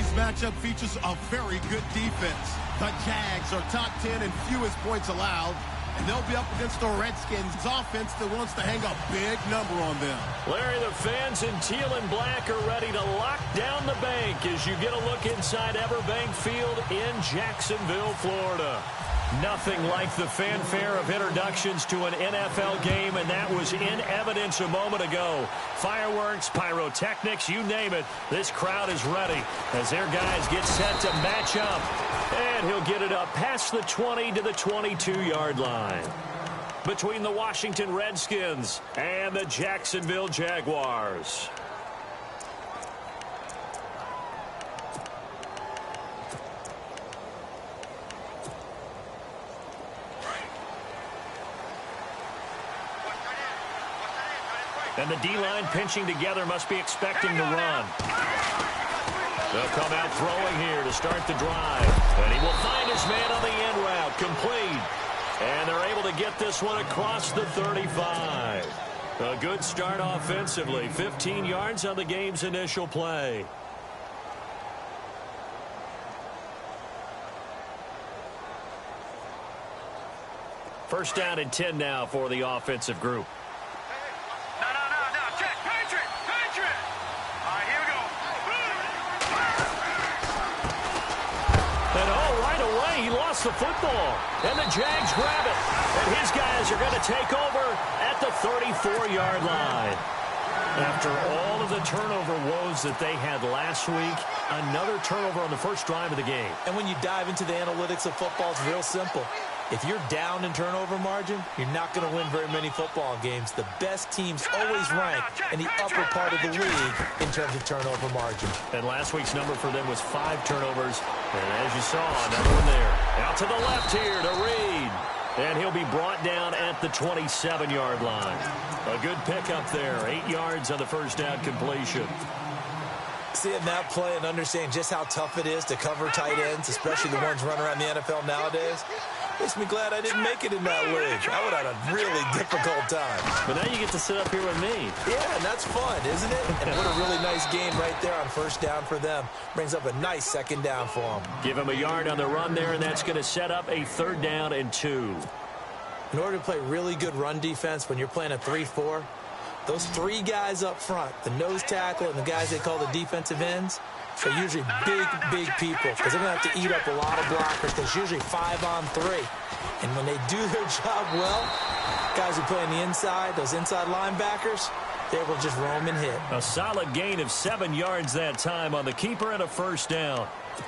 Today's matchup features a very good defense. The Jags are top 10 in fewest points allowed, and they'll be up against the Redskins' offense that wants to hang a big number on them. Larry, the fans in teal and black are ready to lock down the bank as you get a look inside Everbank Field in Jacksonville, Florida. Nothing like the fanfare of introductions to an NFL game, and that was in evidence a moment ago. Fireworks, pyrotechnics, you name it. This crowd is ready as their guys get set to match up. And he'll get it up past the 20 to the 22-yard line. Between the Washington Redskins and the Jacksonville Jaguars. And the D-line pinching together must be expecting to run. They'll come out throwing here to start the drive. And he will find his man on the end route, complete. And they're able to get this one across the 35. A good start offensively. 15 yards on the game's initial play. First down and 10 now for the offensive group. He lost the football, and the Jags grab it. And his guys are going to take over at the 34-yard line. After all of the turnover woes that they had last week, another turnover on the first drive of the game. And when you dive into the analytics of football, it's real simple. If you're down in turnover margin, you're not going to win very many football games. The best teams always rank in the upper part of the league in terms of turnover margin. And last week's number for them was 5 turnovers. And as you saw, another one there. Out to the left here to Reed. And he'll be brought down at the 27-yard line. A good pickup there. 8 yards on the first down completion. Seeing that play and understanding just how tough it is to cover tight ends, especially the ones running around the NFL nowadays, makes me glad I didn't make it in that league. I would have had a really difficult time. But now you get to sit up here with me. Yeah, and that's fun, isn't it? And what a really nice game right there on first down for them. Brings up a nice second down for them. Give him a yard on the run there, and that's going to set up a 3rd down and 2. In order to play really good run defense when you're playing a 3-4, those 3 guys up front, the nose tackle and the guys they call the defensive ends, are usually big people because they're going to have to eat up a lot of blockers. There's usually 5 on 3. And when they do their job well, guys who play on the inside, those inside linebackers, they're able to just roam and hit. A solid gain of 7 yards that time on the keeper and a first down.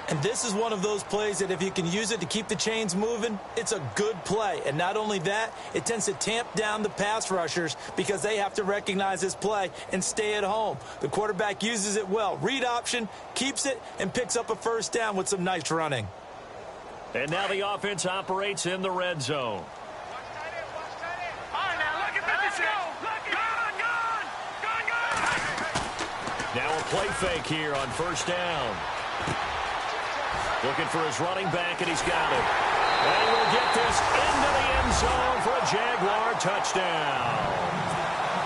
And this is one of those plays that if you can use it to keep the chains moving, it's a good play. And not only that, it tends to tamp down the pass rushers because they have to recognize this play and stay at home. The quarterback uses it well. Read option, keeps it, and picks up a first down with some nice running. And now the offense operates in the red zone. Now a play fake here on first down. Looking for his running back, and he's got it. And we'll get this into the end zone for a Jaguar touchdown.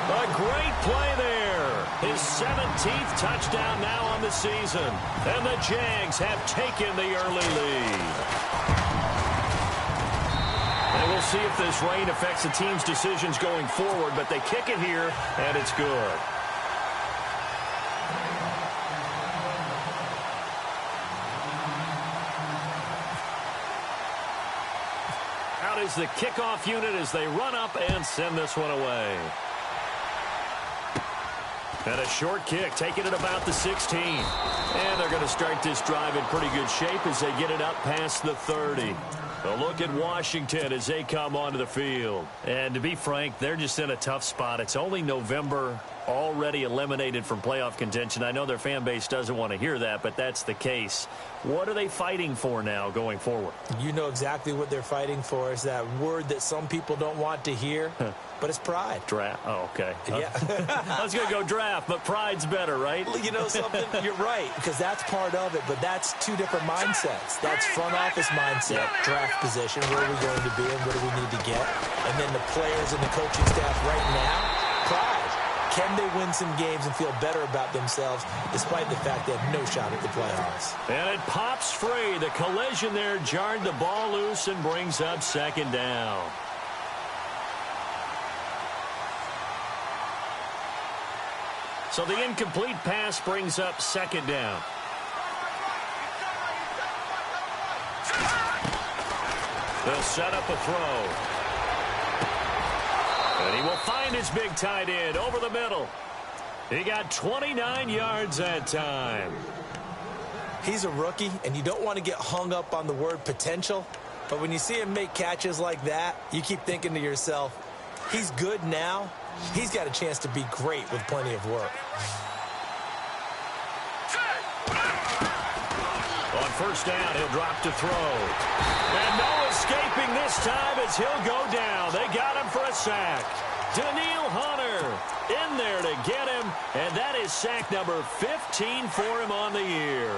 A great play there. His 17th touchdown now on the season. And the Jags have taken the early lead. And we'll see if this rain affects the team's decisions going forward, but they kick it here, and it's good. Is the kickoff unit as they run up and send this one away. And a short kick, taking it about the 16. And they're going to start this drive in pretty good shape as they get it up past the 30. A look at Washington as they come onto the field. And to be frank, they're just in a tough spot. It's only November, already eliminated from playoff contention. I know their fan base doesn't want to hear that, but that's the case. What are they fighting for now going forward? You know exactly what they're fighting for. Is that word that some people don't want to hear, but it's pride. Draft. Oh, okay. Yeah. I was going to go draft, but pride's better, right? You know something? You're right, because that's part of it, but that's 2 different mindsets. That's front office mindset, draft position, where are we going to be and what do we need to get? And then the players and the coaching staff right now, pride. Can they win some games and feel better about themselves despite the fact they have no shot at the playoffs? And it pops free. The collision there jarred the ball loose and brings up second down. So the incomplete pass brings up second down. They'll set up a throw. And he will find his big tight end over the middle. He got 29 yards that time. He's a rookie, and you don't want to get hung up on the word potential. But when you see him make catches like that, you keep thinking to yourself, he's good now. He's got a chance to be great with plenty of work. On first down, he'll drop to throw. And no escaping this time as he'll go down. They got him for a sack. Daniil Hunter in there to get him, and that is sack number 15 for him on the year.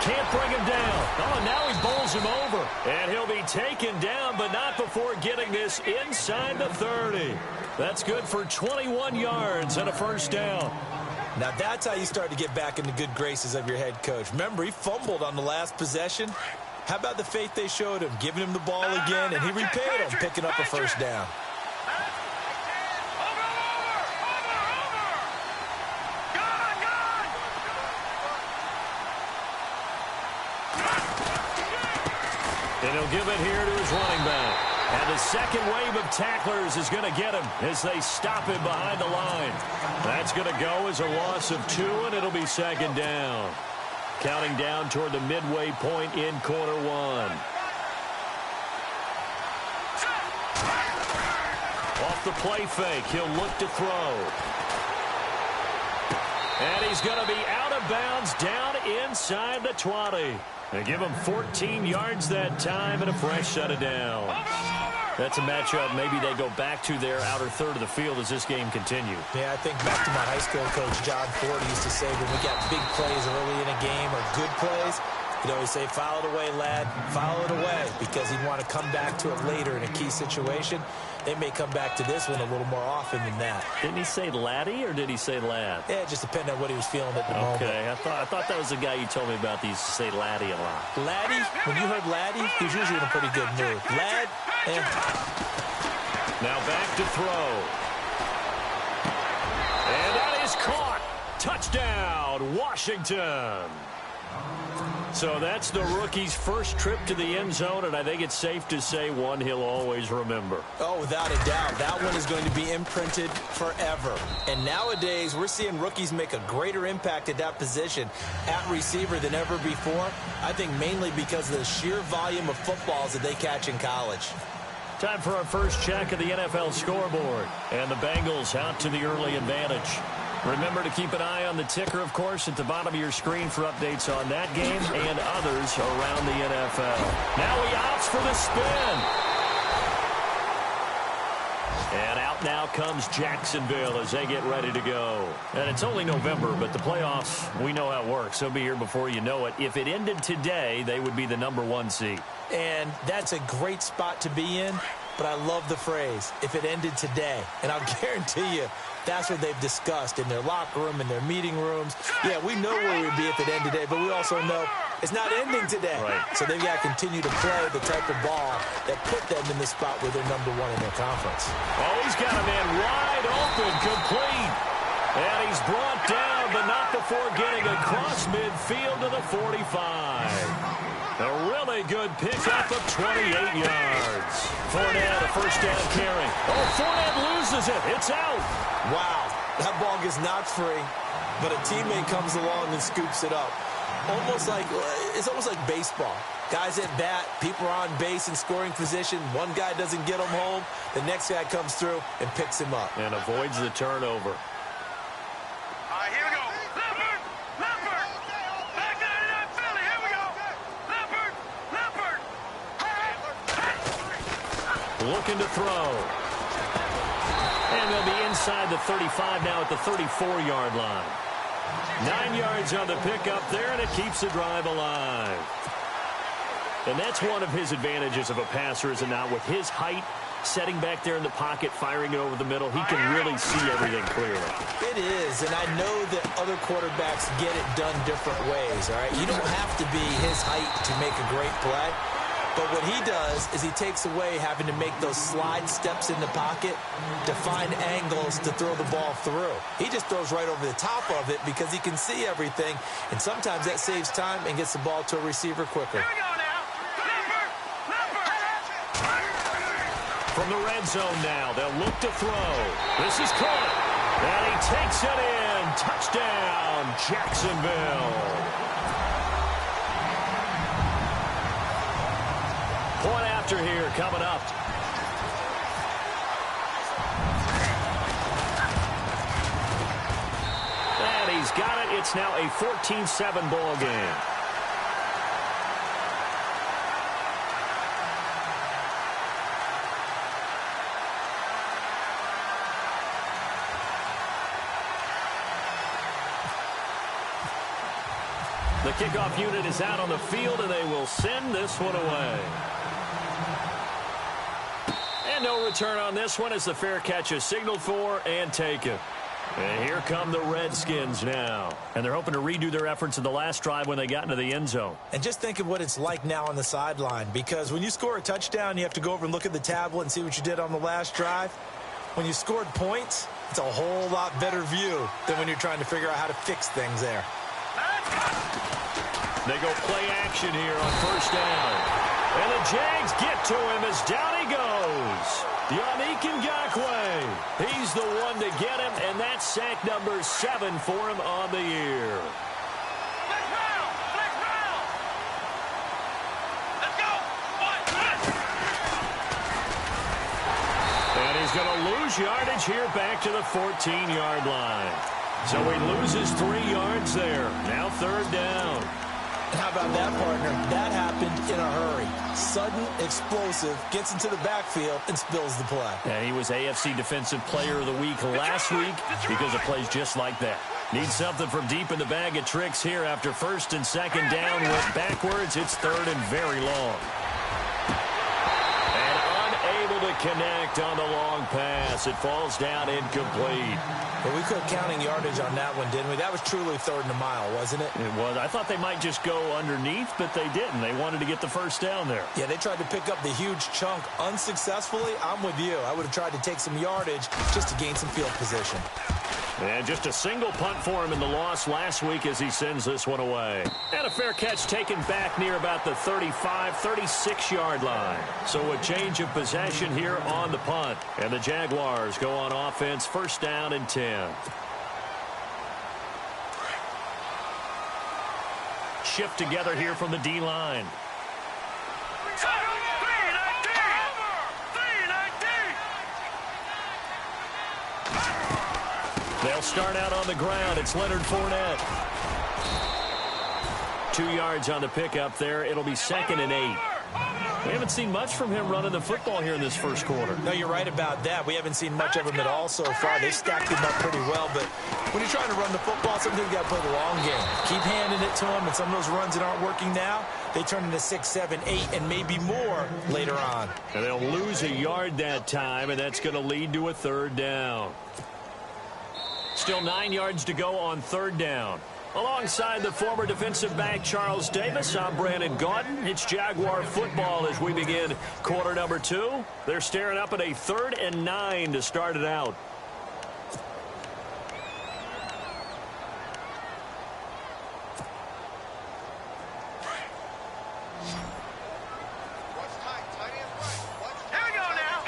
Can't bring him down. Oh, now he bowls him over. And he'll be taken down, but not before getting this inside the 30. That's good for 21 yards and a first down. Now that's how you start to get back in the good graces of your head coach. Remember, he fumbled on the last possession. How about the faith they showed him, giving him the ball again, and he repaid him, picking up a first down. And he'll give it here to his running back. And the second wave of tacklers is going to get him as they stop him behind the line. That's going to go as a loss of 2, and it'll be second down. Counting down toward the midway point in quarter 1. Off the play fake, he'll look to throw. And he's going to be out of bounds down inside the 20. They give him 14 yards that time and a fresh set of downs. That's a matchup maybe they go back to their outer third of the field as this game continues. Yeah, I think back to my high school coach, John Ford, used to say when we got big plays early in a game or good plays, he'd always say, file it away, lad, file it away, because he'd want to come back to it later in a key situation. They may come back to this one a little more often than that. Didn't he say laddie or did he say lad? Yeah, it just depended on what he was feeling at the moment. Okay, I thought that was the guy you told me about that used to say laddie a lot. Laddie, when you heard laddie, he was usually in a pretty good mood. Lad, Now back to throw. And that is caught. Touchdown, Washington. So that's the rookie's first trip to the end zone, and I think it's safe to say one he'll always remember. Oh, without a doubt. That one is going to be imprinted forever. And nowadays, we're seeing rookies make a greater impact at that position at receiver than ever before. I think mainly because of the sheer volume of footballs that they catch in college. Time for our first check of the NFL scoreboard. And the Bengals out to the early advantage. Remember to keep an eye on the ticker, of course, at the bottom of your screen for updates on that game and others around the NFL. Now he opts for the spin. And out now comes Jacksonville as they get ready to go. And it's only November, but the playoffs, we know how it works. They'll be here before you know it. If it ended today, they would be the #1 seed. And that's a great spot to be in, but I love the phrase, if it ended today. And I'll guarantee you, that's what they've discussed in their locker room, in their meeting rooms. Yeah, we know where we'd be if it ended today, but we also know it's not ending today. Right. So they've got to continue to play the type of ball that put them in the spot where they're #1 in their conference. Oh, he's got a man wide open, complete. And he's brought down, but not before getting across midfield to the 45. A really good pickup of 28 yards. Fournette, a first down carry. Oh, Fournette loses it. It's out. Wow, that ball gets knocked free, but a teammate comes along and scoops it up. It's almost like baseball. Guys at bat, people are on base in scoring position. One guy doesn't get him home. The next guy comes through and picks him up. And avoids the turnover. Here we go. Leopard. Back to that Philly. Here we go. Leopard. Looking to throw. And they'll be inside the 35 now at the 34-yard line. 9 yards on the pickup there, and it keeps the drive alive. And that's one of his advantages of a passer, is it not? With his height, setting back there in the pocket, firing it over the middle, he can really see everything clearly. It is, and I know that other quarterbacks get it done different ways, all right? You don't have to be his height to make a great play. But what he does is he takes away having to make those slide steps in the pocket to find angles to throw the ball through. He just throws right over the top of it because he can see everything, and sometimes that saves time and gets the ball to a receiver quicker. Here we go now. From the red zone now, they'll look to throw. This is caught, and he takes it in. Touchdown, Jacksonville. Point after here coming up. And he's got it. It's now a 14-7 ball game. The kickoff unit is out on the field, and they will send this one away. And no return on this one as the fair catch is signaled for and taken. And here come the Redskins now. And they're hoping to redo their efforts in the last drive when they got into the end zone. And just think of what it's like now on the sideline, because when you score a touchdown, you have to go over and look at the tablet and see what you did on the last drive. When you scored points, it's a whole lot better view than when you're trying to figure out how to fix things there. They go play action here on first down. And the Jags get to him as down he goes. Yannick Ngakoue. He's the one to get him, and that's sack number 7 for him on the year. Let's round. Let's go. And he's going to lose yardage here back to the 14-yard line. So he loses 3 yards there. Now third down. How about that, partner? That happened in a hurry. Sudden, explosive, gets into the backfield, and spills the play. And he was AFC Defensive Player of the Week last week because of plays just like that. Needs something from deep in the bag of tricks here after first and second down. Went backwards. It's third and very long. And unable to connect on the long pass. It falls down incomplete. But we quit counting yardage on that one, didn't we? That was truly third and a mile, wasn't it? It was. I thought they might just go underneath, but they didn't. They wanted to get the first down there. Yeah, they tried to pick up the huge chunk unsuccessfully. I'm with you. I would have tried to take some yardage just to gain some field position. And just a single punt for him in the loss last week as he sends this one away. And a fair catch taken back near about the 35, 36-yard line. So a change of possession here on the punt. And the Jaguars go on offense, first down and 10. Shift together here from the D-line. They'll start out on the ground. It's Leonard Fournette. 2 yards on the pickup there. It'll be 2nd and 8. We haven't seen much from him running the football here in this first quarter. No, you're right about that. We haven't seen much of him at all so far. They've stacked him up pretty well, but when you're trying to run the football, sometimes you got to play the long game. Keep handing it to him, and some of those runs that aren't working now, they turn into 6, 7, 8, and maybe more later on. And they'll lose a yard that time, and that's going to lead to a third down. Still 9 yards to go on third down. Alongside the former defensive back Charles Davis, I'm Brandon Gaudin. It's Jaguar football as we begin quarter number 2. They're staring up at a 3rd and 9 to start it out. Here we go now.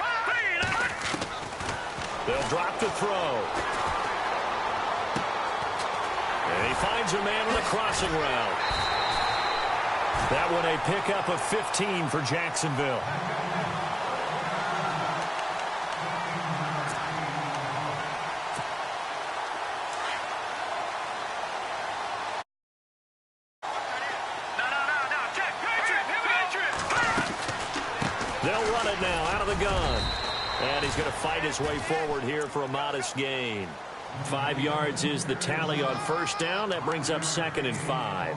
They'll drop the throw. And he finds a man on the crossing route. That one a pickup of 15 for Jacksonville. No, check. They'll run it now out of the gun. And he's going to fight his way forward here for a modest gain. 5 yards is the tally on first down. That brings up 2nd and 5.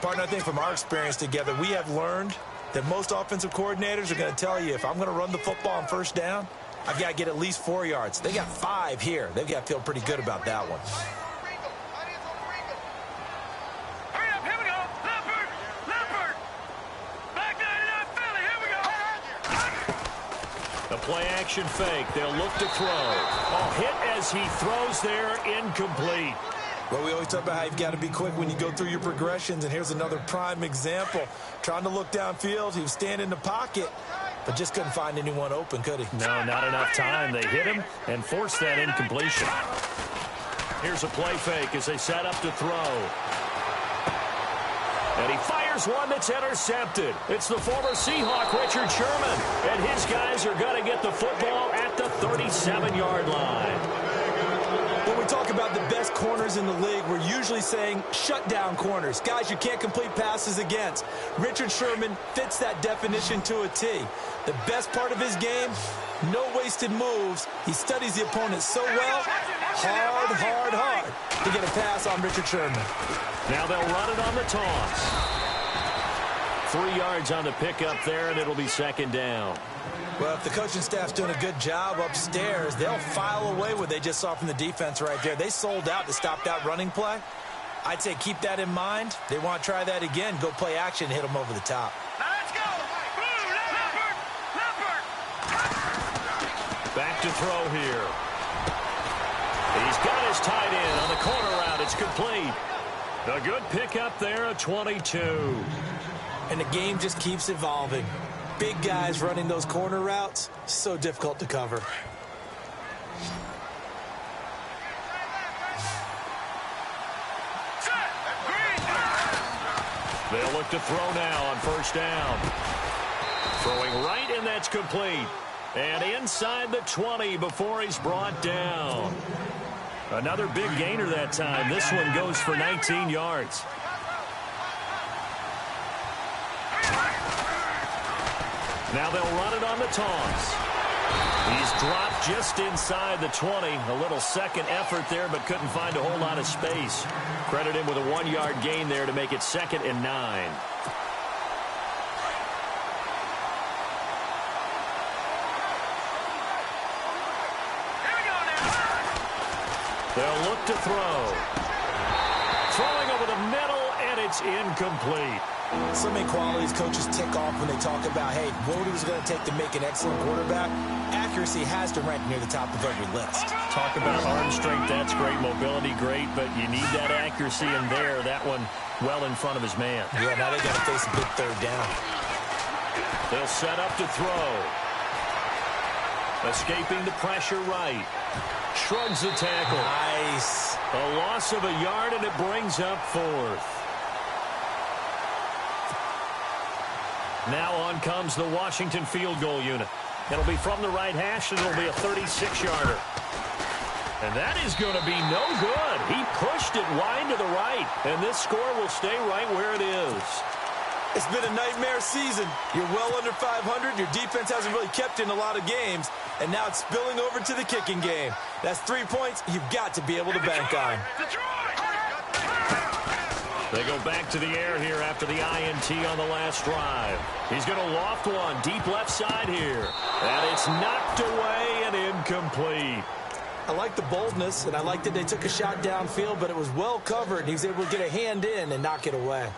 Partner, I think from our experience together, we have learned that most offensive coordinators are going to tell you, if I'm going to run the football on first down, I've got to get at least 4 yards. They got 5 here. They've got to feel pretty good about that one. Hurry up, here we go. Leopard, Leopard. Back 99 Philly, here we go. A play-action fake. They'll look to throw. Oh, hit as he throws there, incomplete. Well, we always talk about how you've got to be quick when you go through your progressions, and here's another prime example. Trying to look downfield, he was standing in the pocket, but just couldn't find anyone open, could he? No, not enough time. They hit him and forced that incompletion. Here's a play fake as they set up to throw. And he fires one that's intercepted. It's the former Seahawk, Richard Sherman. And his guys are going to get the football at the 37-yard line. When we talk about the best corners in the league, we're usually saying shutdown corners. Guys you can't complete passes against. Richard Sherman fits that definition to a T. The best part of his game, no wasted moves. He studies the opponent so well, hard to get a pass on Richard Sherman. Now they'll run it on the toss. 3 yards on the pickup there, and it'll be 2nd down. Well, if the coaching staff's doing a good job upstairs, they'll file away what they just saw from the defense right there. They sold out to stop that running play. I'd say keep that in mind. They want to try that again. Go play action and hit them over the top. Now let's go. Blue, Leopard, Leopard. Back to throw here. He's got his tight end on the corner route. It's complete. A good pickup there, a 22. And the game just keeps evolving. Big guys running those corner routes, so difficult to cover. They'll look to throw now on first down. Throwing right, and that's complete. And inside the 20 before he's brought down. Another big gainer that time. This one goes for 19 yards. Now they'll run it on the toss. He's dropped just inside the 20. A little second effort there, but couldn't find a whole lot of space. Credit him with a 1-yard gain there to make it 2nd and 9. They'll look to throw. Throwing over the middle, and it's incomplete. So many qualities coaches tick off when they talk about, hey, what it was going to take to make an excellent quarterback. Accuracy has to rank near the top of every list. Talk about arm strength, that's great. Mobility, great, but you need that accuracy in there. That one well in front of his man. Yeah, now they got to face a big 3rd down. They'll set up to throw. Escaping the pressure right. Shrugs the tackle. Nice. A loss of a yard, and it brings up 4th. Now on comes the Washington field goal unit. It'll be from the right hash, and it'll be a 36-yarder. And that is going to be no good. He pushed it wide to the right, and this score will stay right where it is. It's been a nightmare season. You're well under 500. Your defense hasn't really kept in a lot of games, and now it's spilling over to the kicking game. That's 3 points you've got to be able to bank on. They go back to the air here after the INT on the last drive. He's going to loft one deep left side here. And it's knocked away and incomplete. I like the boldness, and I like that they took a shot downfield, but it was well covered. He was able to get a hand in and knock it away.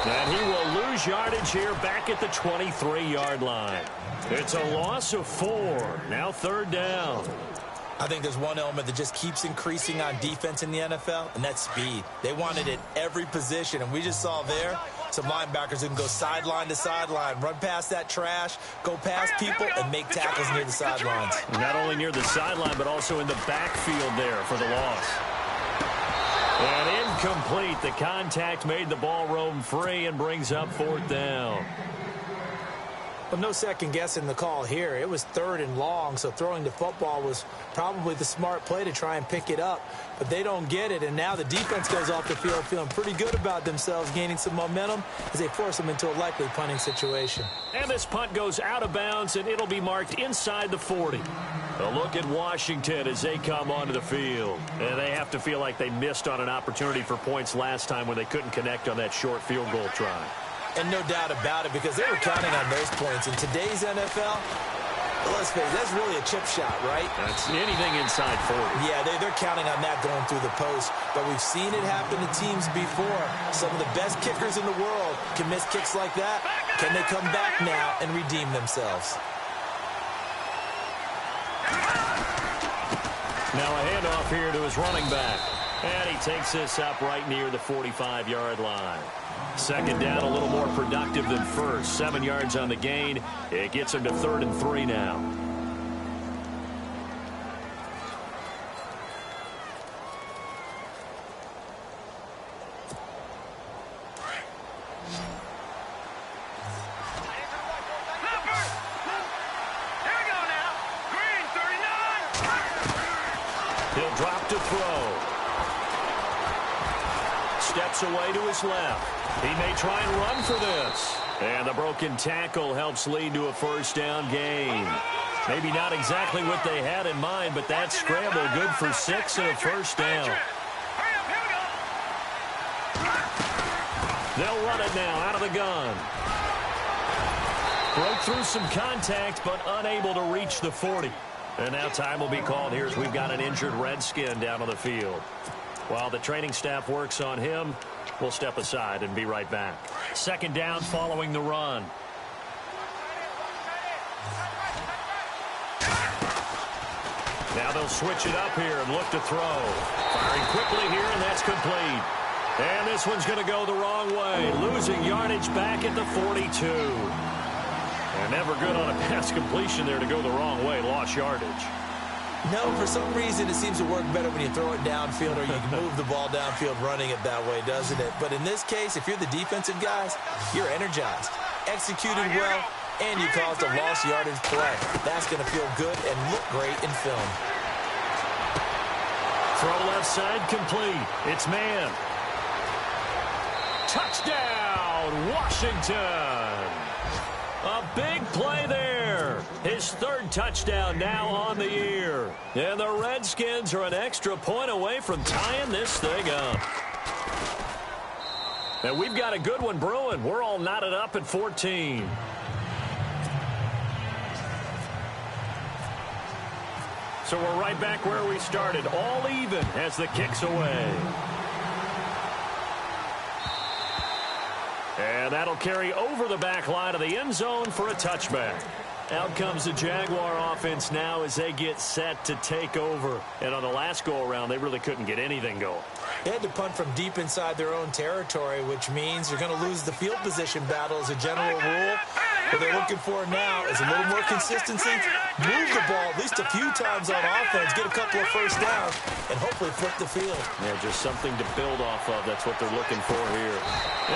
And he will lose yardage here back at the 23-yard line. It's a loss of 4. Now 3rd down. I think there's one element that just keeps increasing on defense in the NFL, and that's speed. They want it at every position, and we just saw there some linebackers who can go sideline to sideline, run past that trash, go past people, and make tackles near the sidelines. Not only near the sideline, but also in the backfield there for the loss. And incomplete. The contact made the ball roam free and brings up 4th down. Well, no second guessing the call here. It was 3rd and long, so throwing the football was probably the smart play to try and pick it up. But they don't get it, and now the defense goes off the field feeling pretty good about themselves, gaining some momentum as they force them into a likely punting situation. And this punt goes out of bounds, and it'll be marked inside the 40. A look at Washington as they come onto the field. And they have to feel like they missed on an opportunity for points last time when they couldn't connect on that short field goal try. And no doubt about it, because they were counting on those points. In today's NFL, let's face it, that's really a chip shot, right? That's anything inside 40. Yeah, they're counting on that going through the post. But we've seen it happen to teams before. Some of the best kickers in the world can miss kicks like that. Can they come back now and redeem themselves? Now a handoff here to his running back. And he takes this up right near the 45-yard line. Second down, a little more productive than first. 7 yards on the gain. It gets him to 3rd and 3 now. Here we go now. Green, 39. He'll drop to throw. Steps away to his left. He may try and run for this. And the broken tackle helps lead to a first down gain. Maybe not exactly what they had in mind, but that scramble good for 6 and a first down. Hurry up, here we go. They'll run it now out of the gun. Broke through some contact, but unable to reach the 40. And now time will be called here as we've got an injured Redskin down on the field. While the training staff works on him, we'll step aside and be right back. Second down following the run. Now they'll switch it up here and look to throw. Firing quickly here, and that's complete. And this one's going to go the wrong way, losing yardage back at the 42. And never good on a pass completion there to go the wrong way, lost yardage. No, for some reason it seems to work better when you throw it downfield or you can move the ball downfield running it that way, doesn't it? But in this case, if you're the defensive guys, you're energized, executed well, and you caused a lost yardage play. That's going to feel good and look great in film. Throw left side complete. It's man. Touchdown, Washington. A big play there. His 3rd touchdown now on the year. And the Redskins are an extra point away from tying this thing up. And we've got a good one brewing. We're all knotted up at 14. So we're right back where we started, all even as the kick's away. And that'll carry over the back line of the end zone for a touchback. Out comes the Jaguar offense now as they get set to take over. And on the last go-around, they really couldn't get anything going. They had to punt from deep inside their own territory, which means you're going to lose the field position battle as a general rule. What they're looking for now is a little more consistency, move the ball at least a few times on offense, get a couple of first downs, and hopefully flip the field. Yeah, just something to build off of. That's what they're looking for here.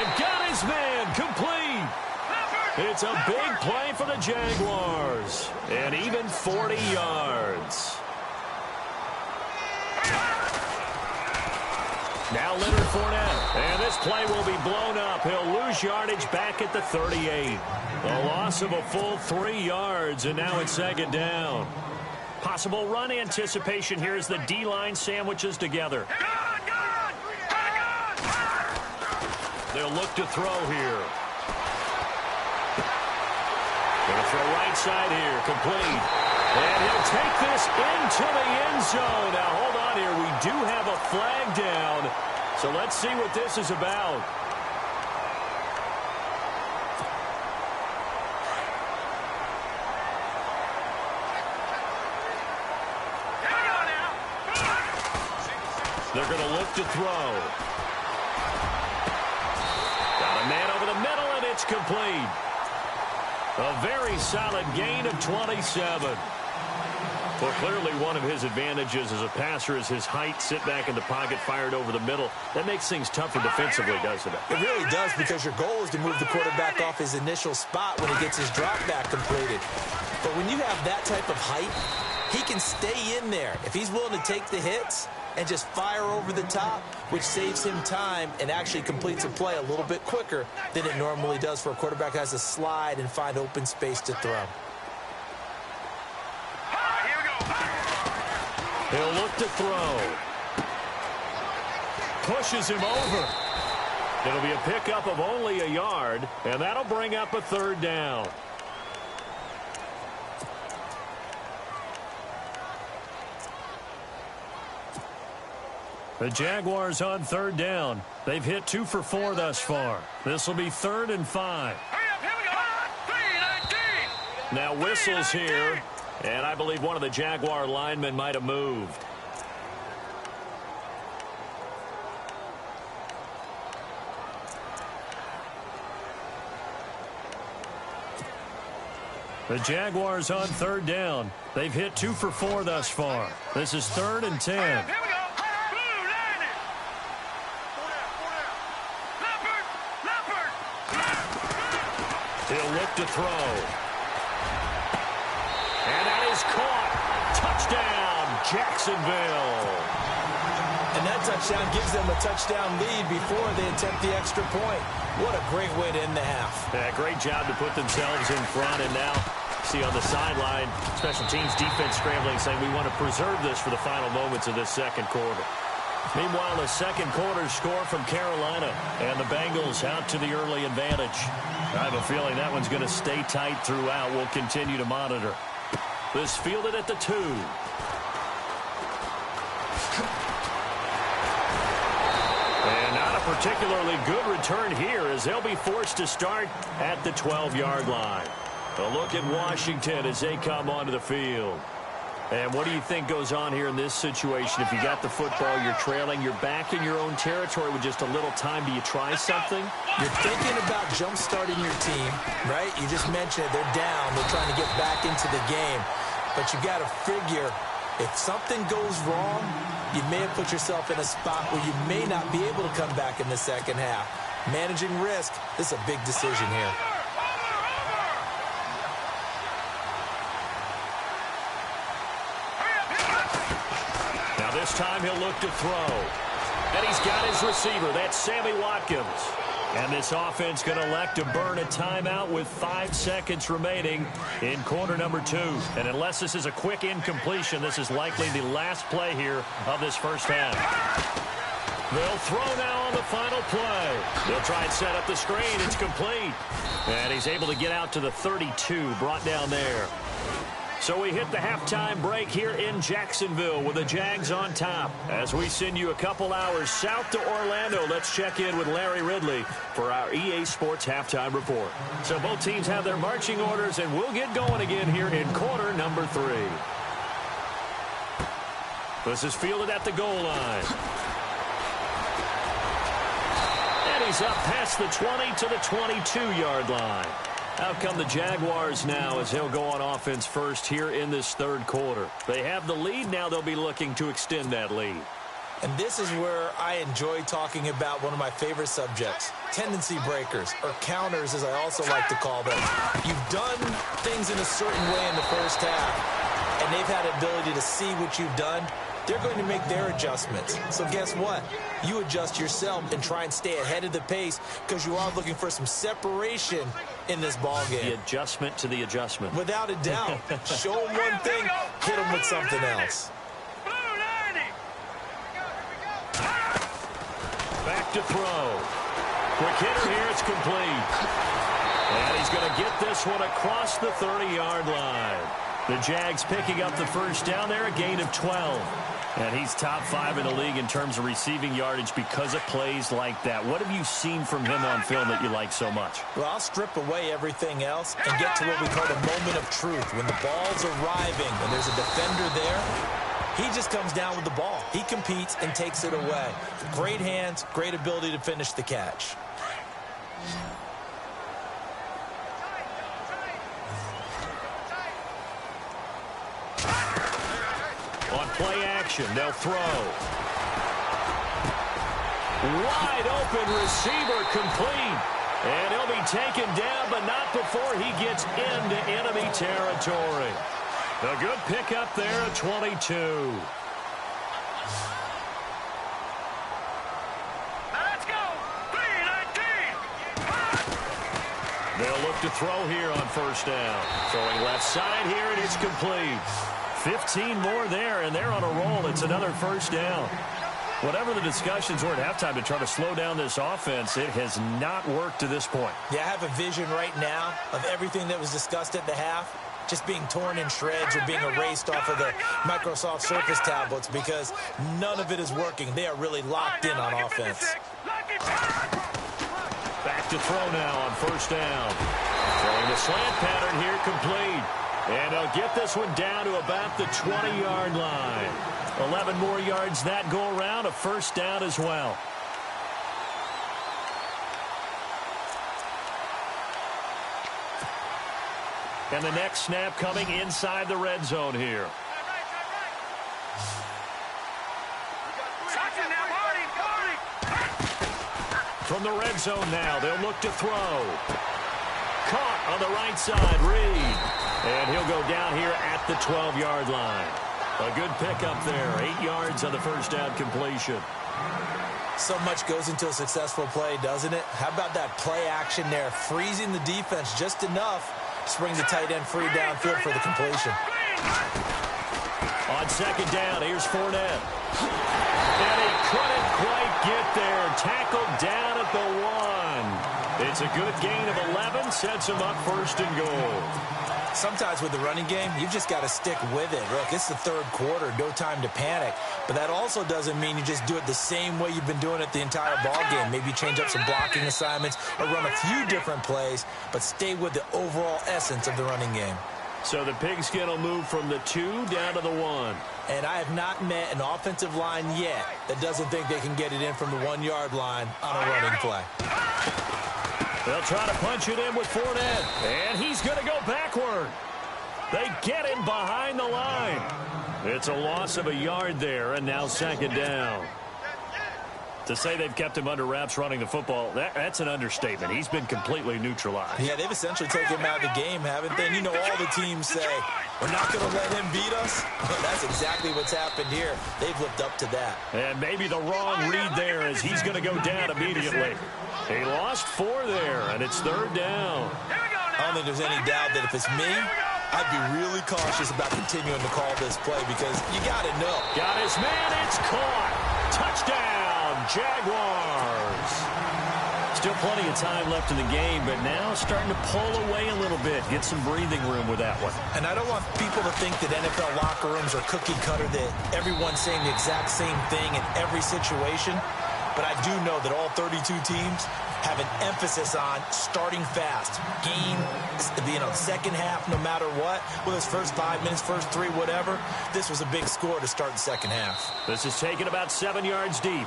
And got his man complete. It's a big play for the Jaguars. And even 40 yards. Now Leonard Fournette. And this play will be blown up. He'll lose yardage back at the 38. A loss of a full 3 yards, and now it's second down. Possible run anticipation here as the D-line sandwiches together. They'll look to throw here. Going to throw right side here, complete. And he'll take this into the end zone. Now, hold on here. We do have a flag down. So let's see what this is about. They're going to look to throw. Got a man over the middle, and it's complete. A very solid gain of 27. Well, clearly one of his advantages as a passer is his height. Sit back in the pocket, fired over the middle. That makes things tougher defensively, doesn't it? It really does, because your goal is to move the quarterback off his initial spot when he gets his drop back completed. But when you have that type of height, he can stay in there if he's willing to take the hits and just fire over the top, which saves him time and actually completes a play a little bit quicker than it normally does for a quarterback who has to slide and find open space to throw. He'll look to throw. Pushes him over. It'll be a pickup of only a yard, and that'll bring up a third down. The Jaguars on third down. They've hit 2 for 4 thus far. This will be 3rd and 5. Now whistles here, and I believe one of the Jaguar linemen might have moved. The Jaguars on third down. They've hit 2 for 4 thus far. This is 3rd and 10. He'll look to throw. And that is caught. Touchdown, Jacksonville. And that touchdown gives them a touchdown lead before they attempt the extra point. What a great way to end the half. Yeah, great job to put themselves in front. And now, see on the sideline, special teams defense scrambling, saying we want to preserve this for the final moments of this second quarter. Meanwhile, the second quarter score from Carolina, and the Bengals out to the early advantage. I have a feeling that one's going to stay tight throughout. We'll continue to monitor. This fielded at the 2. And not a particularly good return here, as they'll be forced to start at the 12-yard line. A look at Washington as they come onto the field. And what do you think goes on here in this situation? If you got the football, you're trailing, you're back in your own territory with just a little time. Do you try something? You're thinking about jump-starting your team, right? You just mentioned it. They're down. They're trying to get back into the game. But you got to figure, if something goes wrong, you may have put yourself in a spot where you may not be able to come back in the second half. Managing risk, this is a big decision here. This time he'll look to throw. And he's got his receiver. That's Sammy Watkins. And this offense going to elect to burn a timeout with 5 seconds remaining in quarter number 2. And unless this is a quick incompletion, this is likely the last play here of this first half. They'll throw now on the final play. They'll try and set up the screen. It's complete. And he's able to get out to the 32, brought down there. So we hit the halftime break here in Jacksonville with the Jags on top. As we send you a couple hours south to Orlando, let's check in with Larry Ridley for our EA Sports halftime report. So both teams have their marching orders, and we'll get going again here in quarter number 3. This is fielded at the goal line. And he's up past the 20 to the 22-yard line. Out come the Jaguars now as they'll go on offense first here in this third quarter. They have the lead. Now they'll be looking to extend that lead. And this is where I enjoy talking about one of my favorite subjects, tendency breakers, or counters as I also like to call them. You've done things in a certain way in the first half, and they've had the ability to see what you've done. They're going to make their adjustments. So guess what? You adjust yourself and try and stay ahead of the pace because you are looking for some separation in this ball game. The adjustment to the adjustment. Without a doubt. Show them one thing, hit them with something else. Back to throw. Quick hitter here, it's complete. And he's going to get this one across the 30-yard line. The Jags picking up the first down there, a gain of 12. And he's top 5 in the league in terms of receiving yardage because of plays like that. What have you seen from him on film that you like so much? Well, I'll strip away everything else and get to what we call the moment of truth. When the ball's arriving and there's a defender there, he just comes down with the ball. He competes and takes it away. Great hands, great ability to finish the catch. play action. They'll throw. Wide open receiver complete. And he'll be taken down, but not before he gets into enemy territory. A good pickup there at 22. Let's go. 3-19. They'll look to throw here on first down. Throwing left side here, and it's complete. 15 more there, and they're on a roll. It's another first down. Whatever the discussions were at halftime to try to slow down this offense, it has not worked to this point. Yeah, I have a vision right now of everything that was discussed at the half just being torn in shreds or being erased off of the Microsoft Surface tablets because none of it is working. They are really locked in on offense. Back to throw now on first down. Throwing the slant pattern here complete. And they'll get this one down to about the 20-yard line. 11 more yards that go around, a first down as well. And the next snap coming inside the red zone here. From the red zone now, they'll look to throw. Caught on the right side, Reed. And he'll go down here at the 12-yard line. A good pickup there, 8 yards on the first down completion. So much goes into a successful play, doesn't it? How about that play action there, freezing the defense just enough to bring the tight end free downfield for the completion. On second down, here's Fournette. And he couldn't quite get there. Tackled down at the 1. It's a good gain of 11, sets him up first and goal. Sometimes with the running game, you've just got to stick with it. Look, it's the third quarter, no time to panic. But that also doesn't mean you just do it the same way you've been doing it the entire ball game. Maybe change up some blocking assignments or run a few different plays, but stay with the overall essence of the running game. So the pigskin will move from the 2 down to the 1. And I have not met an offensive line yet that doesn't think they can get it in from the 1-yard line on a running play. They'll try to punch it in with Fournette, and he's going to go backward. They get him behind the line. It's a loss of a yard there, and now second down. To say they've kept him under wraps running the football, that's an understatement. He's been completely neutralized. Yeah, they've essentially taken him out of the game, haven't they? And you know, all the teams say, we're not going to let him beat us. Well, that's exactly what's happened here. They've lived up to that. And maybe the wrong read there as he's going to go down immediately. He lost 4 there, and it's third down. I don't think there's any doubt that if it's me, I'd be really cautious about continuing to call this play because you got to know. Got his man. It's caught. Touchdown, Jaguars. Still plenty of time left in the game, but now starting to pull away a little bit. Get some breathing room with that one. And I don't want people to think that NFL locker rooms are cookie cutter, that everyone's saying the exact same thing in every situation. But I do know that all 32 teams have an emphasis on starting fast. Game, second half, no matter what. Whether it's first 5 minutes, first 3, whatever. This was a big score to start the second half. This is taken about 7 yards deep.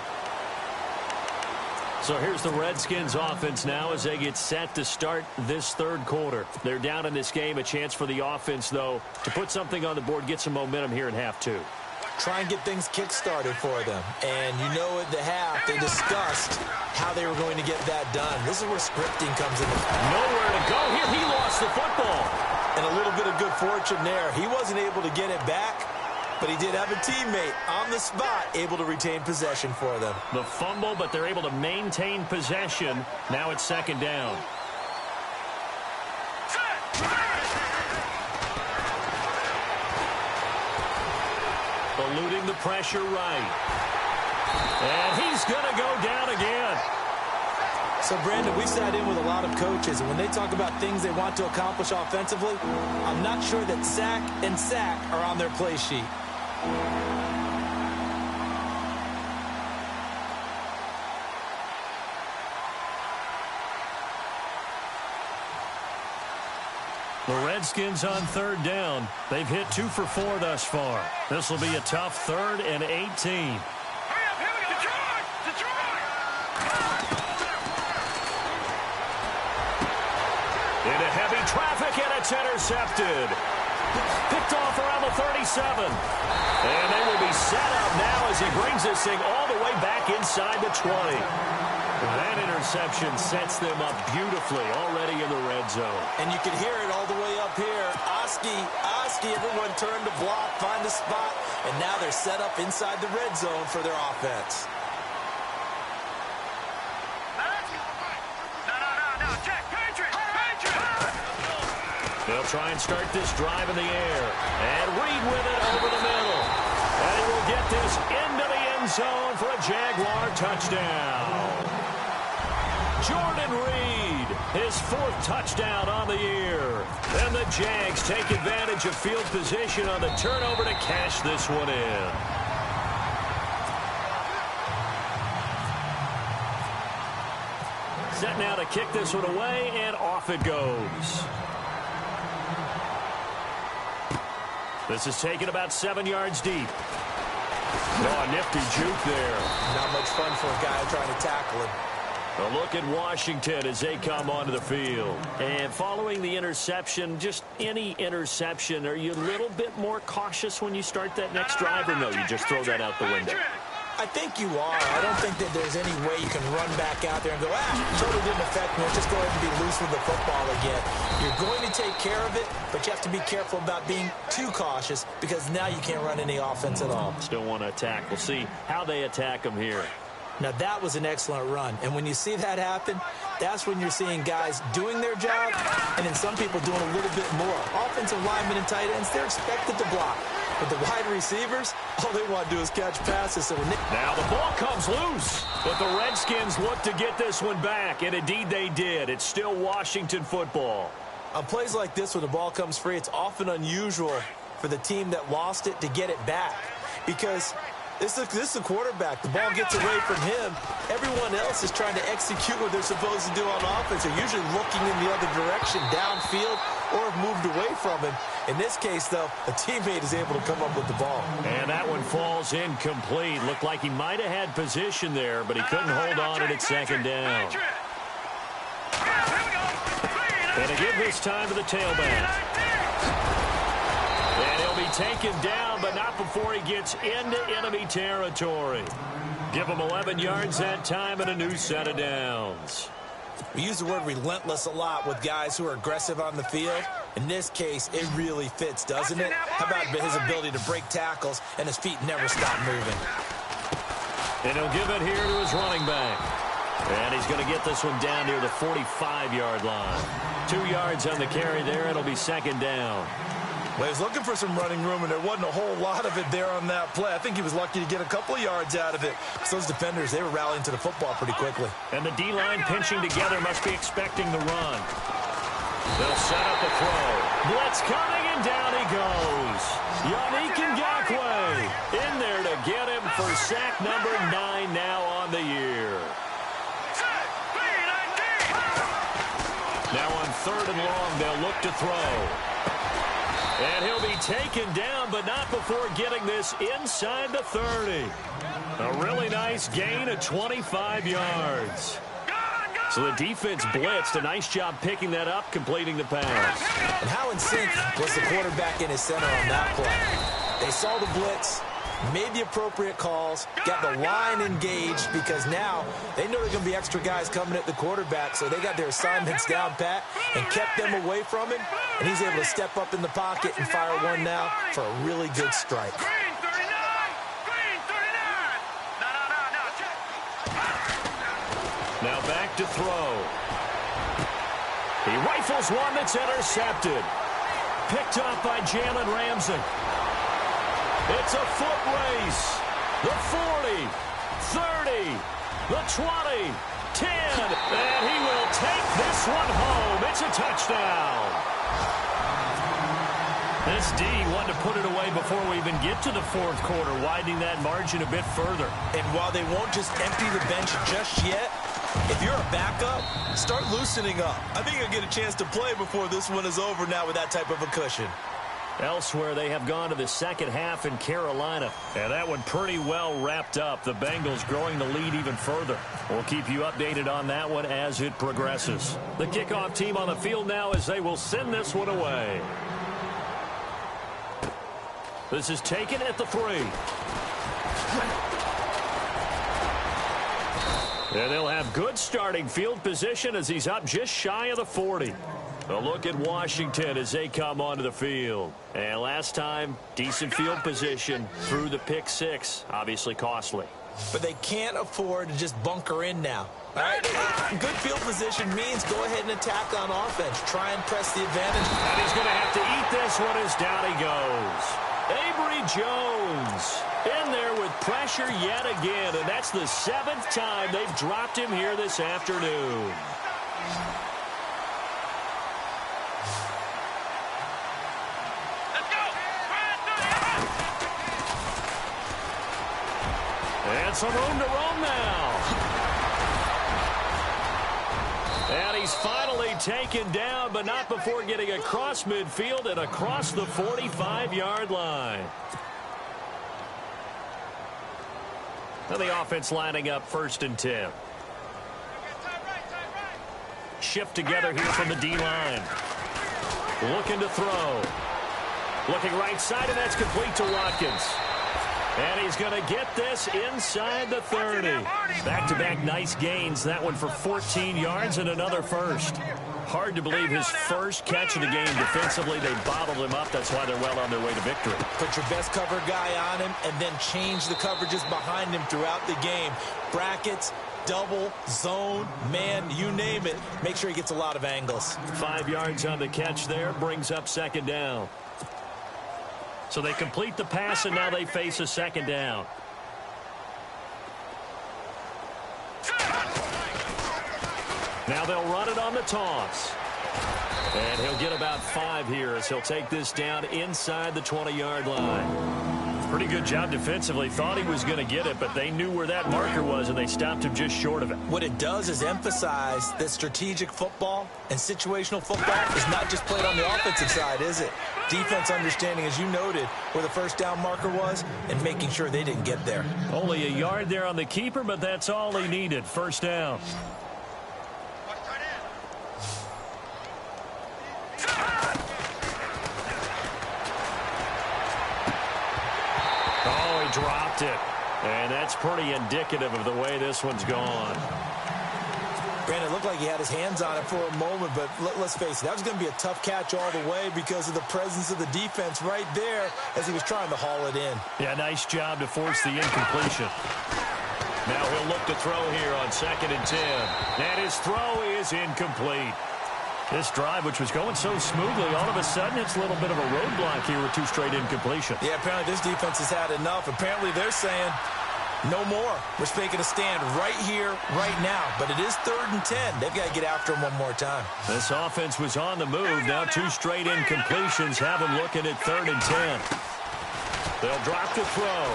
So here's the Redskins offense now as they get set to start this third quarter. They're down in this game. A chance for the offense, though, to put something on the board, get some momentum here in half 2. Try and get things kick-started for them. And you know at the half, they discussed how they were going to get that done. This is where scripting comes in. Nowhere to go here. He lost the football. And a little bit of good fortune there. He wasn't able to get it back, but he did have a teammate on the spot able to retain possession for them. The fumble, but they're able to maintain possession. Now it's second down. Eluding the pressure right. And he's going to go down again. So, Brandon, we've sat in with a lot of coaches, and when they talk about things they want to accomplish offensively, I'm not sure that sack and sack are on their play sheet. The Redskins on third down. They've hit 2 for 4 thus far. This will be a tough 3rd and 18. Into heavy traffic, and it's intercepted. Picked off around the 37. And they will be set up now as he brings this thing all the way back inside the 20. That interception sets them up beautifully already in the red zone. And you can hear it all the way up here. Oski, everyone turned to block, find a spot, and now they're set up inside the red zone for their offense. No, Jack, Patriot! They'll try and start this drive in the air. And Reed with it over the middle. And he will get this into the end zone for a Jaguar touchdown. Jordan Reed, his 4th touchdown on the year. And the Jags take advantage of field position on the turnover to cash this one in. Set now to kick this one away, and off it goes. This is taken about 7 yards deep. Oh, a nifty juke there. Not much fun for a guy trying to tackle him. A look at Washington as they come onto the field. And following the interception, just any interception, are you a little bit more cautious when you start that next drive, or no, you just throw that out the window? I think you are. I don't think that there's any way you can run back out there and go, totally didn't affect me. Just go ahead and be loose with the football again. You're going to take care of it, but you have to be careful about being too cautious because now you can't run any offense at all. Still want to attack. We'll see how they attack them here. Now, that was an excellent run. And when you see that happen, that's when you're seeing guys doing their job and then some people doing a little bit more. Offensive linemen and tight ends, they're expected to block. But the wide receivers, all they want to do is catch passes. So now the ball comes loose, but the Redskins look to get this one back, and indeed they did. It's still Washington football. On plays like this where the ball comes free, it's often unusual for the team that lost it to get it back because this is the quarterback. The ball gets away from him. Everyone else is trying to execute what they're supposed to do on offense. They're usually looking in the other direction, downfield, or have moved away from him. In this case, though, a teammate is able to come up with the ball. And that one falls incomplete. Looked like he might have had position there, but he couldn't hold on at second down. And to give this time to the tailback. And he'll be taken down, but not before he gets into enemy territory. Give him 11 yards that time and a new set of downs. We use the word relentless a lot with guys who are aggressive on the field. In this case, it really fits, doesn't it? How about his ability to break tackles and his feet never stop moving? And he'll give it here to his running back. And he's going to get this one down near the 45-yard line. 2 yards on the carry there. It'll be second down. Well, he was looking for some running room, and there wasn't a whole lot of it there on that play. I think he was lucky to get a couple of yards out of it. So those defenders, they were rallying to the football pretty quickly. And the D-line pinching together must be expecting the run. They'll set up a throw. Blitz coming, and down he goes. Yannick Ngakoue in there to get him for sack number 9 now on the year. Now on 3rd and long, they'll look to throw. And he'll be taken down, but not before getting this inside the 30. A really nice gain of 25 yards. So the defense blitzed. A nice job picking that up, completing the pass. And how in sync was the quarterback in his center on that play? They saw the blitz, made the appropriate calls, got the line engaged because now they know there's going to be extra guys coming at the quarterback, so they got their assignments down pat and kept them away from him, and he's able to step up in the pocket and fire one now for a really good strike. Now back to throw. He rifles one that's intercepted. Picked up by Jalen Ramsey. It's a foot race. The 40, 30, the 20, 10, and he will take this one home. It's a touchdown. This D wanted to put it away before we even get to the 4th quarter, widening that margin a bit further. And while they won't just empty the bench just yet, if you're a backup, start loosening up. I think you'll get a chance to play before this one is over now with that type of a cushion. Elsewhere, they have gone to the second half in Carolina. And that one pretty well wrapped up. The Bengals growing the lead even further. We'll keep you updated on that one as it progresses. The kickoff team on the field now as they will send this one away. This is taken at the 3. And they'll have good starting field position as he's up just shy of the 40. A look at Washington as they come onto the field. And last time, decent field position through the pick 6. Obviously costly. But they can't afford to just bunker in now. All right? Good field position means go ahead and attack on offense. Try and press the advantage. And he's going to have to eat this one as down he goes. Avery Jones in there with pressure yet again. And that's the 7th time they've dropped him here this afternoon. And some room to roam now. And he's finally taken down, but not before getting across midfield and across the 45-yard line. And the offense lining up 1st and 10. Shift together here from the D-line. Looking to throw. Looking right side, and that's complete to Watkins. And he's going to get this inside the 30. Back-to-back nice gains. That one for 14 yards and another first. Hard to believe his first catch of the game defensively. They bottled him up. That's why they're well on their way to victory. Put your best cover guy on him and then change the coverages behind him throughout the game. Brackets, double, zone, man, you name it. Make sure he gets a lot of angles. 5 yards on the catch there. Brings up 2nd down. So they complete the pass, and now they face a 2nd down. Now they'll run it on the toss. And he'll get about 5 here as he'll take this down inside the 20-yard line. Pretty good job defensively. Thought he was going to get it, but they knew where that marker was, and they stopped him just short of it. What it does is emphasize that strategic football and situational football is not just played on the offensive side, is it? Defense understanding, as you noted, where the 1st down marker was and making sure they didn't get there. Only a yard there on the keeper, but that's all he needed. 1st down. Oh, he dropped it. And that's pretty indicative of the way this one's gone. Brandon, it looked like he had his hands on it for a moment, but let's face it, that was going to be a tough catch all the way because of the presence of the defense right there as he was trying to haul it in. Yeah, nice job to force the incompletion. Now he'll look to throw here on 2nd and 10. And his throw is incomplete. This drive, which was going so smoothly, all of a sudden it's a little bit of a roadblock here with 2 straight incompletions. Yeah, apparently this defense has had enough. Apparently they're saying, no more. We're making a stand right here, right now. But it is 3rd and 10. They've got to get after him one more time. This offense was on the move. Now 2 straight incompletions have him looking at 3rd and 10. They'll drop the throw.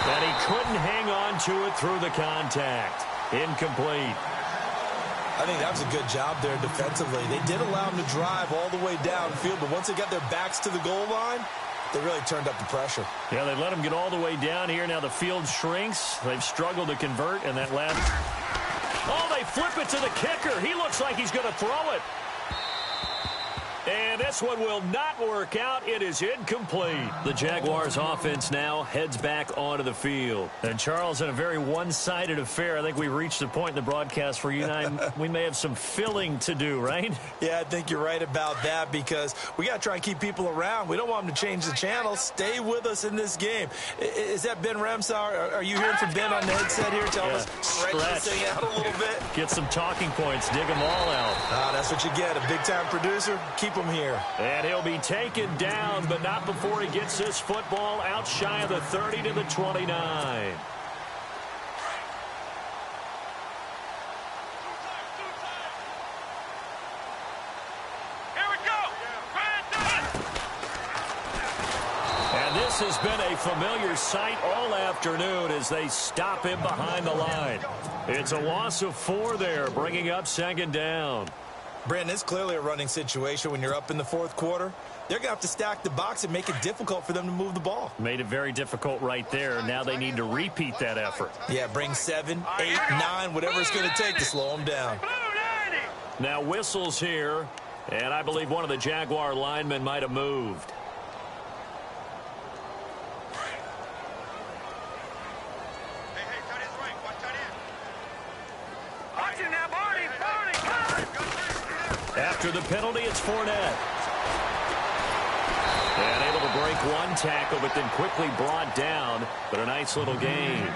And he couldn't hang on to it through the contact. Incomplete. I think that was a good job there defensively. They did allow him to drive all the way downfield, but once they got their backs to the goal line, they really turned up the pressure. Yeah, they let him get all the way down here. Now the field shrinks. They've struggled to convert, and that last... Oh, they flip it to the kicker. He looks like he's going to throw it. And this one will not work out. It is incomplete. The Jaguars offense now heads back onto the field. And Charles, in a very one-sided affair, I think we reached the point in the broadcast where you and I, we may have some filling to do, right? Yeah, I think you're right about that because we got to try and keep people around. We don't want them to change the channel. Stay with us in this game. Is that Ben Remsauer? Are you hearing from Ben on the headset here? Tell us, stretch this thing out a little bit. Get some talking points. Dig them all out. That's what you get. A big-time producer. Keep him here. And he'll be taken down, but not before he gets this football out shy of the 30 to the 29. And this has been a familiar sight all afternoon as they stop him behind the line. It's a loss of 4 there, bringing up 2nd down. Brandon, it's clearly a running situation when you're up in the 4th quarter. They're going to have to stack the box and make it difficult for them to move the ball. Made it very difficult right there. Now they need to repeat that effort. Yeah, bring 7, 8, 9, whatever it's going to take to slow them down. Now whistles here, and I believe one of the Jaguar linemen might have moved. After the penalty, it's Fournette. And able to break one tackle, but then quickly brought down. But a nice little gain.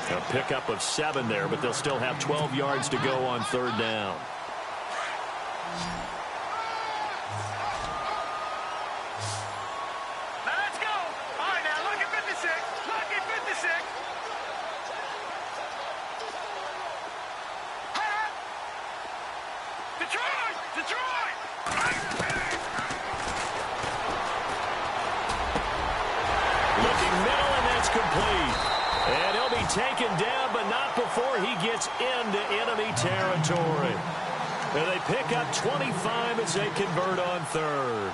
A pickup of 7 there, but they'll still have 12 yards to go on 3rd down. Now let's go. All right, now look at 56. Look at 56. Detroit! Detroit! Looking middle, and that's complete. And he'll be taken down, but not before he gets into enemy territory. And they pick up 25 as they convert on 3rd.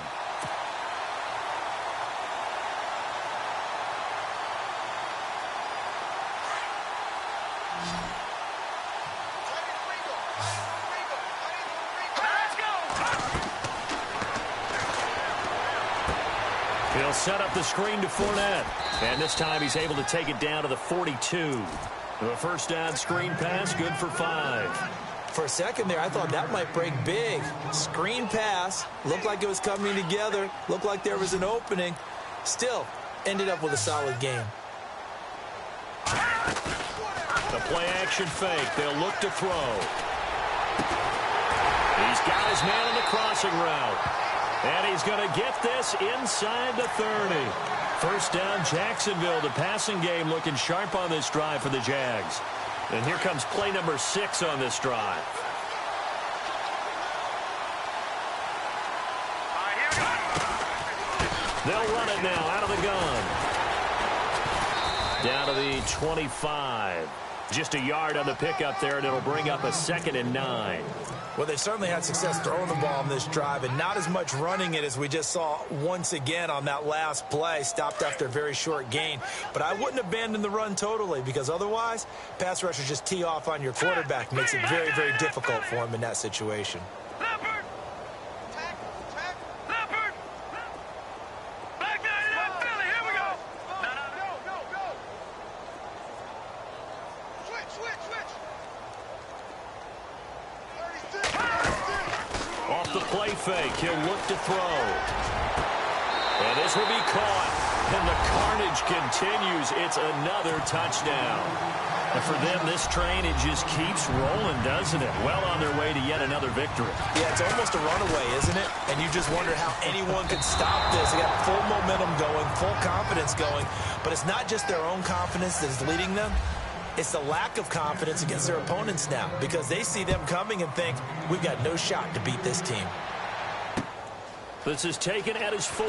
He'll set up the screen to Fournette. And this time he's able to take it down to the 42. The 1st down screen pass, good for 5. For a second there, I thought that might break big. Screen pass, looked like it was coming together, looked like there was an opening. Still, ended up with a solid game. The play action fake, they'll look to throw. He's got his man on the crossing route. And he's going to get this inside the 30. 1st down, Jacksonville. The passing game looking sharp on this drive for the Jags. And here comes play number 6 on this drive. They'll run it now out of the gun. Down to the 25. Just a yard on the pickup there, and it'll bring up a 2nd and 9. Well, they certainly had success throwing the ball on this drive and not as much running it as we just saw once again on that last play. Stopped after a very short gain. But I wouldn't abandon the run totally because otherwise, pass rushers just tee off on your quarterback. Makes it very, very difficult for him in that situation. Fake. He'll look to throw. And this will be caught. And the carnage continues. It's another touchdown. And for them, this train, it just keeps rolling, doesn't it? Well on their way to yet another victory. Yeah, it's almost a runaway, isn't it? And you just wonder how anyone could stop this. They got full momentum going, full confidence going. But it's not just their own confidence that's leading them. It's the lack of confidence against their opponents now because they see them coming and think, we've got no shot to beat this team. This is taken at his 4.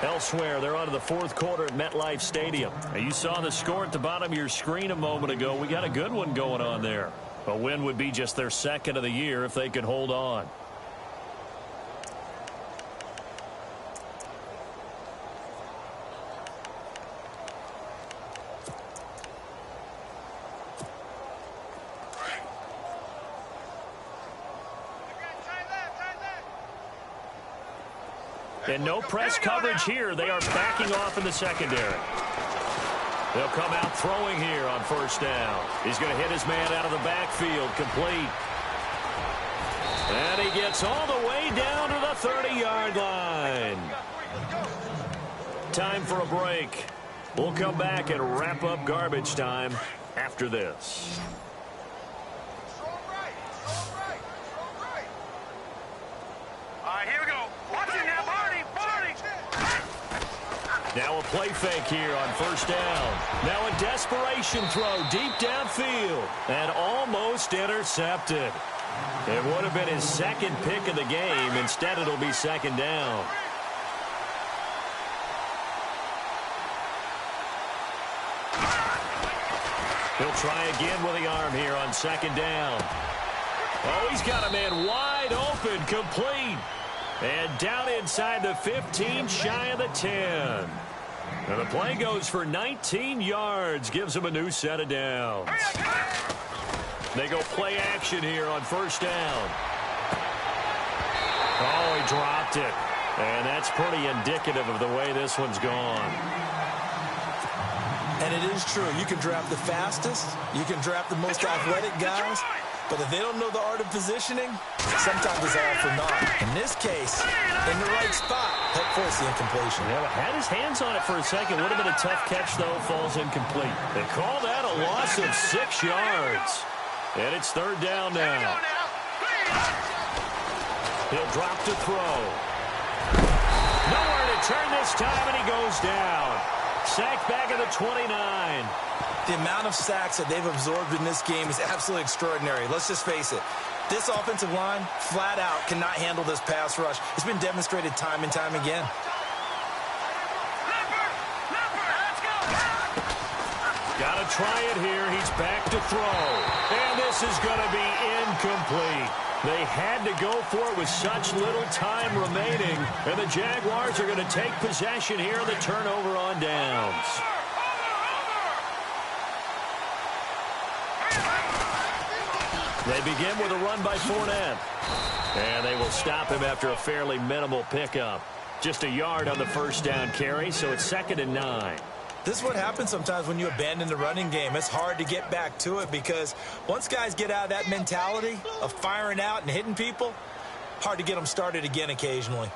Elsewhere, they're on to the 4th quarter at MetLife Stadium. Now, you saw the score at the bottom of your screen a moment ago. We got a good one going on there. A win would be just their 2nd of the year if they could hold on. And no press coverage here. They are backing off in the secondary. They'll come out throwing here on 1st down. He's going to hit his man out of the backfield, complete. And he gets all the way down to the 30-yard line. Time for a break. We'll come back and wrap up garbage time after this. Now a play fake here on 1st down. Now a desperation throw deep downfield and almost intercepted. It would have been his 2nd pick of the game. Instead, it'll be 2nd down. He'll try again with the arm here on 2nd down. Oh, he's got a man wide open, complete. And down inside the 15, shy of the 10. Now the play goes for 19 yards, gives him a new set of downs. They go play action here on 1st down. Oh, he dropped it. And that's pretty indicative of the way this one's gone. And it is true. You can draft the fastest. You can draft the most athletic guys. But if they don't know the art of positioning, sometimes it's all for naught. In this case, in the right spot, helped force the incompletion. Yeah, had his hands on it for a second. Would have been a tough catch, though. Falls incomplete. They call that a loss of 6 yards. And it's third down now. He'll drop to throw. Nowhere to turn this time, and he goes down. Sacked back at the 29. The amount of sacks that they've absorbed in this game is absolutely extraordinary. Let's just face it. This offensive line, flat out, cannot handle this pass rush. It's been demonstrated time and time again. Got to try it here. He's back to throw. And this is going to be incomplete. They had to go for it with such little time remaining. And the Jaguars are going to take possession here, the turnover on downs. They begin with a run by Fournette. And they will stop him after a fairly minimal pickup. Just a yard on the first down carry, so it's 2nd and 9. This is what happens sometimes when you abandon the running game. It's hard to get back to it because once guys get out of that mentality of firing out and hitting people, hard to get them started again occasionally.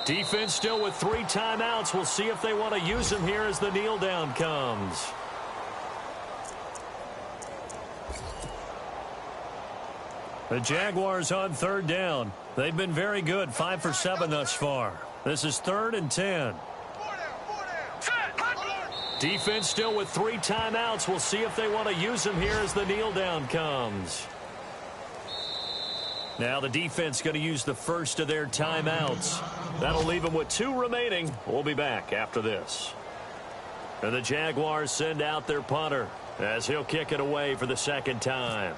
Defense still with 3 timeouts. We'll see if they want to use them here as the kneel down comes. The Jaguars on third down. They've been very good, 5 for 7 thus far. This is 3rd and 10. Defense still with 3 timeouts. We'll see if they want to use them here as the kneel down comes. Now the defense going to use the first of their timeouts. That'll leave them with 2 remaining. We'll be back after this. And the Jaguars send out their punter as he'll kick it away for the 2nd time.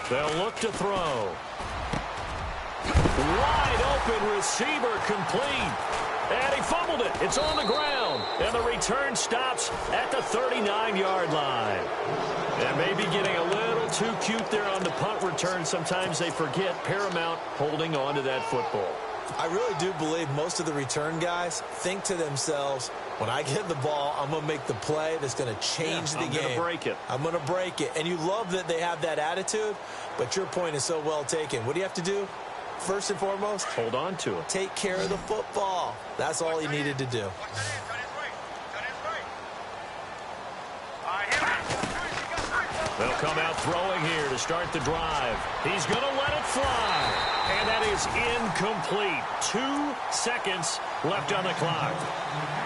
They'll look to throw. Wide open receiver complete. And he fumbled it. It's on the ground. And the return stops at the 39-yard line. And maybe getting a little too cute there on the punt return. Sometimes they forget paramount holding on to that football. I really do believe most of the return guys think to themselves, when I get the ball, I'm going to make the play that's going to change the game. I'm going to break it. I'm going to break it. And you love that they have that attitude, but your point is so well taken. What do you have to do? First and foremost, hold on to it. Take care of the football. That's all he needed to do. They'll come out throwing here to start the drive. He's going to let it fly. And that is incomplete. 2 seconds left on the clock.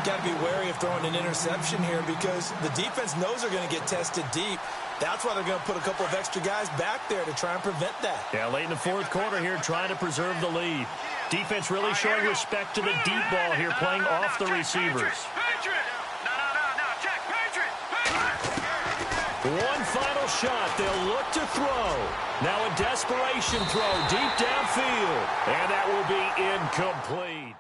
Got to be wary of throwing an interception here because the defense knows they're going to get tested deep. That's why they're going to put a couple of extra guys back there to try and prevent that. Yeah, late in the 4th quarter here, trying to preserve the lead. Defense really showing respect to the deep ball here, playing off the receivers. One final shot. They'll look to throw. Now a desperation throw deep downfield. And that will be incomplete.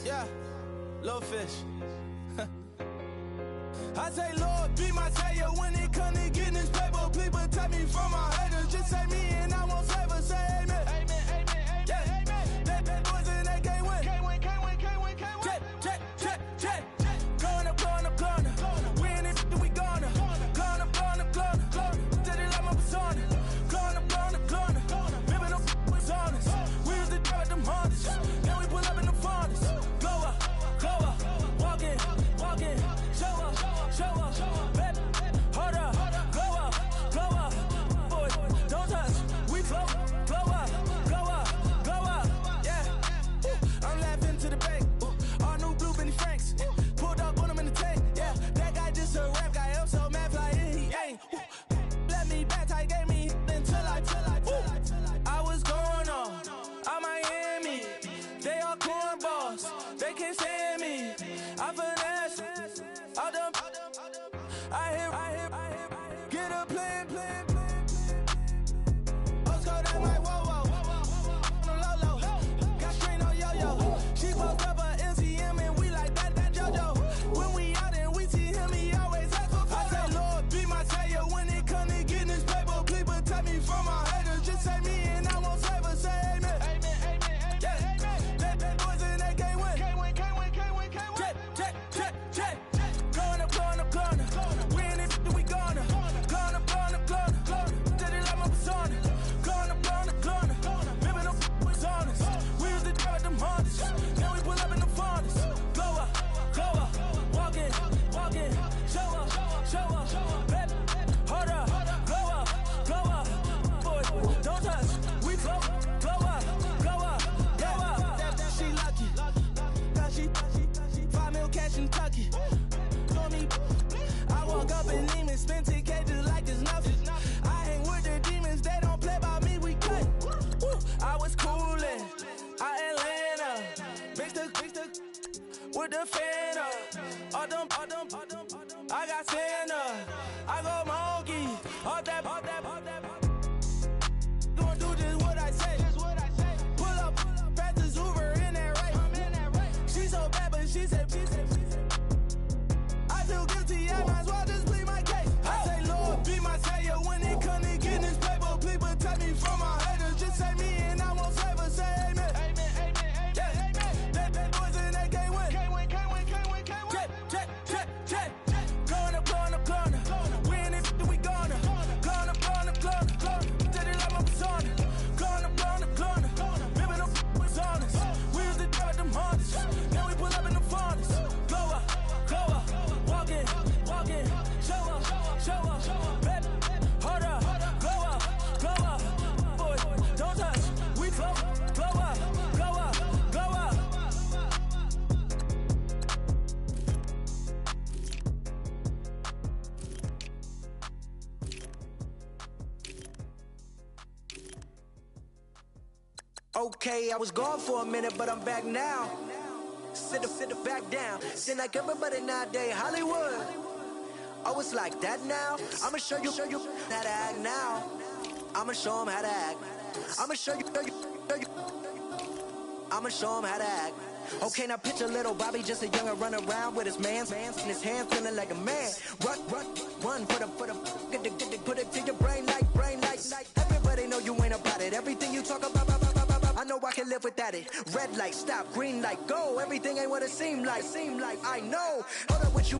Yeah, little fish. I say, Lord, be my savior when it comes to getting this paper. People take me from my haters. Just say me and I want flavor. Say amen. Amen, amen, amen, yeah. Amen. They boys and they can't win. Can't win, can't win, can't win, can't win. Jet. Going up. We in it, we going up. Going up. Till they like my persona. Going up. I hear, get a plan. Oscar, that might whoa. Low. Got strain on yo-yo. She post up a MCM and we like that JoJo. When we out and we see him, he always ask for photo. I say, Lord, be my savior when it come to getting this paper. Please protect me from my haters. Just say me and I won't save her. Say amen. Yeah. That boys in that can't win. Check. Going up. We in it, we gonna. Going up. Did it like my persona. Going up. Maybe no was honest. We used to drive at them Hondas. Now we pull up in the Fondas. Glow up. Walking. Show up. Baby, hold up. Glow up. Boy, don't touch. We glow up. She lucky. Cause she 5 mil cash in Tucky. Told me, I woke up in Neiman, spent 10K just like it's nothing. I hang with the demons, they don't play by me, we cut. I was coolin', Atlanta, mixed with the Fanta. All them, I got Santa, I go monkey, all that. Don't do just what I say. Pull up, fastest Uber in that race. She so bad, but she said. I feel guilty, I might as well just plead my case. I say, Lord, be my savior when it come to getting this paper. Please protect me from my haters. Just say me and I won't save her. Say amen. Yeah. That boys in that can't win. Check. Going up. We in it, we gonna. Going up. Did it like my persona. Going up. Maybe no was honest. We used to drive at them Hondas. Now we pull up in the Fondas. Glow up. Walking. Show up. Baby, hold up. Glow up. Boy, don't touch. We glow up. Okay, I was gone for a minute, but I'm back now. Sit back down. Seem like everybody nowadays, Hollywood. Oh, it's like that now? I'ma show you how to act now. I'ma show 'em how to act. I'ma show you. I'ma show 'em how to act. Okay, now picture little Bobby, just a younger run around with his man's in his hand, feeling like a man. Run, put it to your brain like. Everybody know you ain't about it. Everything you talk about, I know I can live without it. Red light, stop, green light, go. Everything ain't what it seem like. I know. Hold up, what you